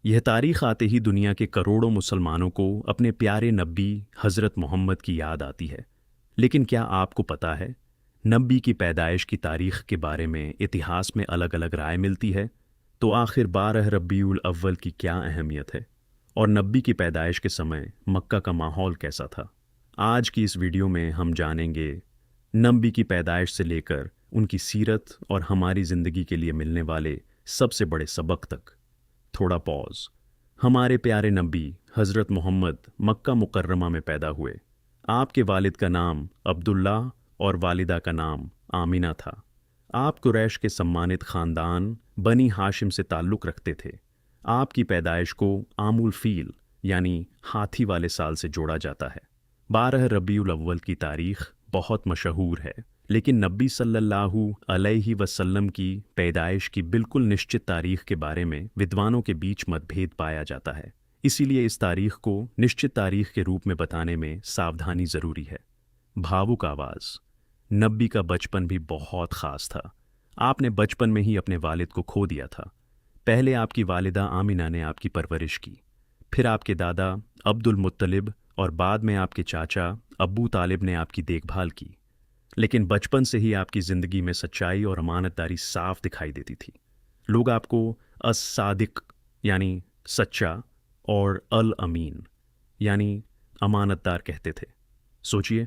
यह तारीख आते ही दुनिया के करोड़ों मुसलमानों को अपने प्यारे नबी हज़रत मोहम्मद की याद आती है। लेकिन क्या आपको पता है, नबी की पैदाइश की तारीख के बारे में इतिहास में अलग अलग राय मिलती है। तो आखिर 12 रबीउल अव्वल की क्या अहमियत है और नबी की पैदाइश के समय मक्का का माहौल कैसा था? आज की इस वीडियो में हम जानेंगे नबी की पैदाइश से लेकर उनकी सीरत और हमारी ज़िंदगी के लिए मिलने वाले सबसे बड़े सबक तक। थोड़ा पॉज। हमारे प्यारे नबी हज़रत मोहम्मद मक्का मुकर्रमा में पैदा हुए। आपके वालिद का नाम अब्दुल्ला और वालिदा का नाम आमिना था। आप कुरैश के सम्मानित ख़ानदान बनी हाशिम से ताल्लुक़ रखते थे। आपकी पैदाइश को आमुल फ़ील यानी हाथी वाले साल से जोड़ा जाता है। 12 रबीउल अव्वल की तारीख़ बहुत मशहूर है, लेकिन नबी सल्लल्लाहु अलैहि वसल्लम की पैदाइश की बिल्कुल निश्चित तारीख के बारे में विद्वानों के बीच मतभेद पाया जाता है। इसीलिए इस तारीख को निश्चित तारीख के रूप में बताने में सावधानी ज़रूरी है। भावुक आवाज़। नबी का बचपन भी बहुत ख़ास था। आपने बचपन में ही अपने वालिद को खो दिया था। पहले आपकी वालिदा आमिना ने आपकी परवरिश की, फिर आपके दादा अब्दुल मुत्तलिब और बाद में आपके चाचा अब्बू तालिब ने आपकी देखभाल की। लेकिन बचपन से ही आपकी ज़िंदगी में सच्चाई और अमानतदारी साफ दिखाई देती थी। लोग आपको अस-सादिक यानी सच्चा और अल-अमीन यानी अमानतदार कहते थे। सोचिए,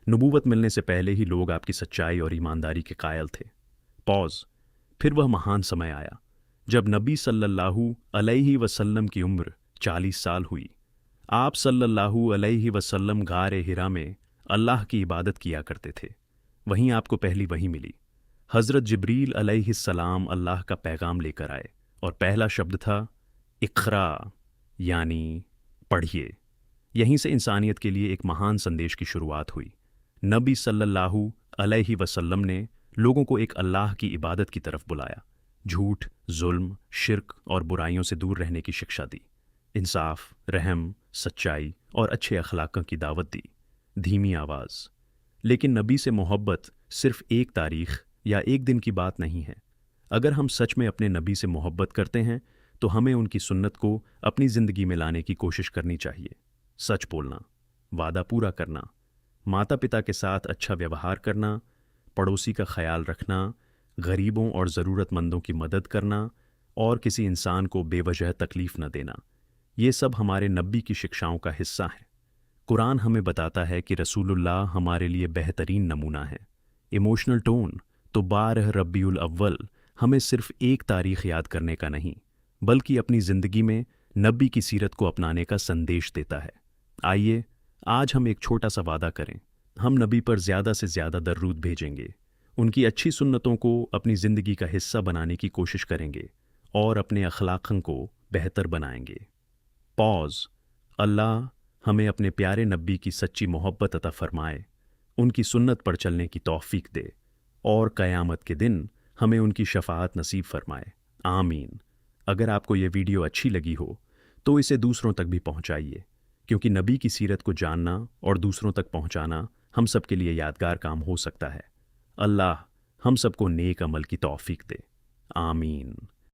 नबूवत मिलने से पहले ही लोग आपकी सच्चाई और ईमानदारी के कायल थे। पॉज। फिर वह महान समय आया जब नबी सल्लल्लाहु अलैहि वसल्लम की उम्र 40 साल हुई। आप सल्लल्लाहु अलैहि वसल्लम गारे हिरा में अल्लाह की इबादत किया करते थे। वहीं आपको पहली वही मिली। हज़रत जिब्रील अलैहिस्सलाम अल्लाह का पैगाम लेकर आए और पहला शब्द था इक़रा यानी पढ़िए। यहीं से इंसानियत के लिए एक महान संदेश की शुरुआत हुई। नबी सल्लल्लाहु अलैहि वसल्लम ने लोगों को एक अल्लाह की इबादत की तरफ बुलाया, झूठ, जुल्म, शिर्क और बुराइयों से दूर रहने की शिक्षा दी, इंसाफ, रहम, सच्चाई और अच्छे अखलाक़ की दावत दी। धीमी आवाज़। लेकिन नबी से मोहब्बत सिर्फ एक तारीख़ या एक दिन की बात नहीं है। अगर हम सच में अपने नबी से मोहब्बत करते हैं तो हमें उनकी सुन्नत को अपनी ज़िंदगी में लाने की कोशिश करनी चाहिए। सच बोलना, वादा पूरा करना, माता पिता के साथ अच्छा व्यवहार करना, पड़ोसी का ख्याल रखना, गरीबों और ज़रूरतमंदों की मदद करना और किसी इंसान को बेवजह तकलीफ़ न देना, ये सब हमारे नबी की शिक्षाओं का हिस्सा है। कुरान हमें बताता है कि रसूलुल्लाह हमारे लिए बेहतरीन नमूना है। इमोशनल टोन तो 12 रबीउल अव्वल हमें सिर्फ एक तारीख़ याद करने का नहीं, बल्कि अपनी ज़िंदगी में नबी की सीरत को अपनाने का संदेश देता है। आइए, आज हम एक छोटा सा वादा करें। हम नबी पर ज़्यादा से ज़्यादा दरूद भेजेंगे, उनकी अच्छी सुन्नतों को अपनी ज़िंदगी का हिस्सा बनाने की कोशिश करेंगे और अपने अखलाक़ों को बेहतर बनाएंगे। पॉज। अल्लाह हमें अपने प्यारे नबी की सच्ची मोहब्बत अता फ़रमाए, उनकी सुन्नत पर चलने की तौफ़ीक दे और क़यामत के दिन हमें उनकी शफ़ाअत नसीब फ़रमाए। आमीन। अगर आपको ये वीडियो अच्छी लगी हो तो इसे दूसरों तक भी पहुंचाइए, क्योंकि नबी की सीरत को जानना और दूसरों तक पहुंचाना हम सब के लिए यादगार काम हो सकता है। अल्लाह हम सबको नेक अमल की तौफ़ीक दे। आमीन।